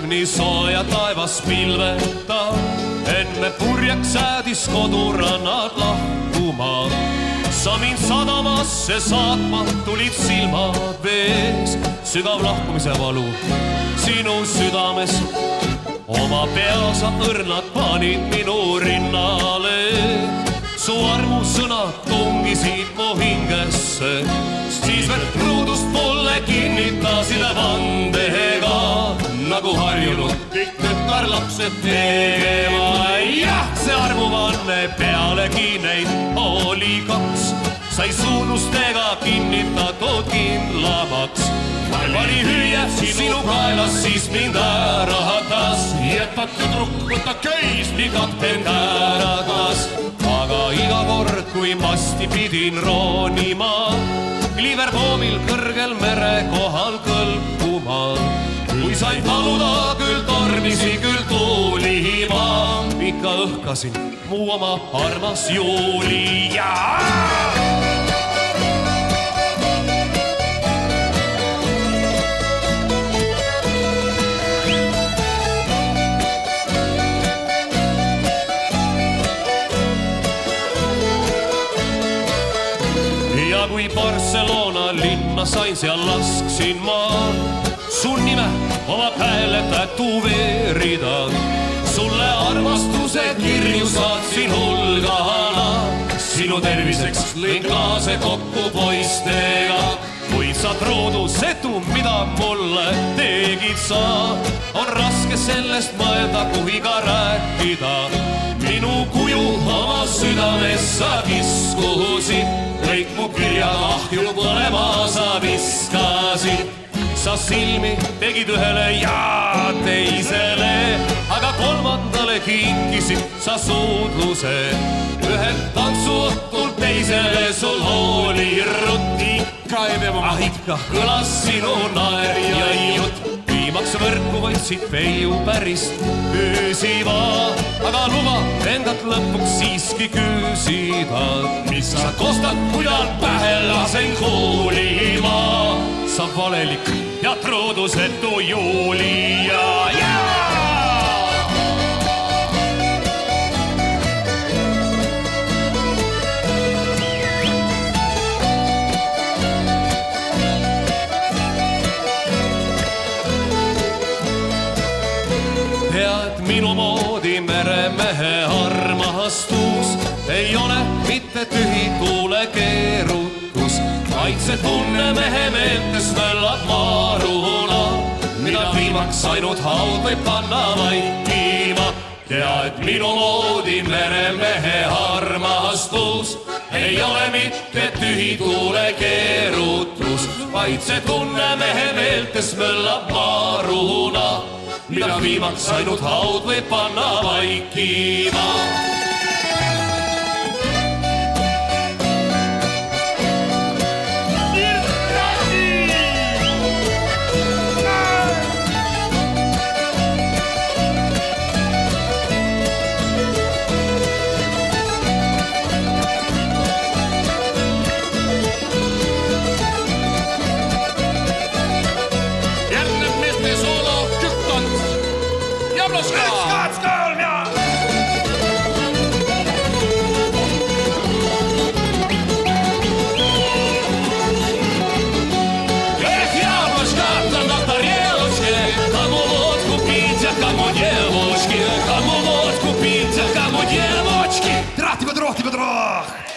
nii sooja taevas pilveta, enne purjaks säädis kodurannad lahkuma. Sa mind sadamasse saatma tulid silmad vees, sügav lahkumise valu sinu südames. Oma pea sa õrnad panid minu rinnale, su armusõnad tungisid mu hingesse, siis veel ruudust mulle kinnitasid vandega, nagu harjunud kõik tütarlapsed tegema. Jah, see armuvanne pealegi neid oli kaks, sai suudlustega kinnitatud kindlamaks. Pani hüüe sinu kaelas, siis mind äratas, jätta tüdruk, võta köis, nii kapten käratas. Aga iga kord, kui masti pidin roonima, Liverpoolil kõrgel mere kohal kõlkuma. Kui sain taluda, küll tormisi, küll tuulima, ikka õhkasin mu oma armas Julia. Ja kui Barcelona linna sain, seal lasksin ma su nime oma käele tätuveerida. Sulle armastuse kirju saatsin hulgana, sinu terviseks lõin klaase kokku poistega. Kuid sa truudusetu, mida mulle tegid sa, on raske sellest mõelda, kui ka rääkida. Minu kuju oma südames sa kiskusid, kõik mu kirjad ahju põlema sa viskasid. Sa silmi tegid ühele ja teisele, aga kolmandale kinkisid sa suudluse. Ühel tantsuõhtul teisele sul oli rutt, ikka kõlas sinu naer ja jutt. Viimaks võrku võtsid peiu päris püsiva, aga luba endalt lõpuks siiski küsida. Mis sa kostad, kui tal pähe lasen kuulima? Sa valelik ja truudusetu Julia. Tead, minu moodi meremehe armastus ei ole mitte tühi tuule keerutus, vaid see tunne mehe meeltes möllab maaruna, mida viimaks ainult haud võib panna vaikima. Tead, minu moodi meremehe armastus ei ole mitte tühi tuule keerutus, vaid see tunne mehe meeltes möllab maaruna, mida viimaks ainult haud võib panna vaikima. Трах тебе дрох!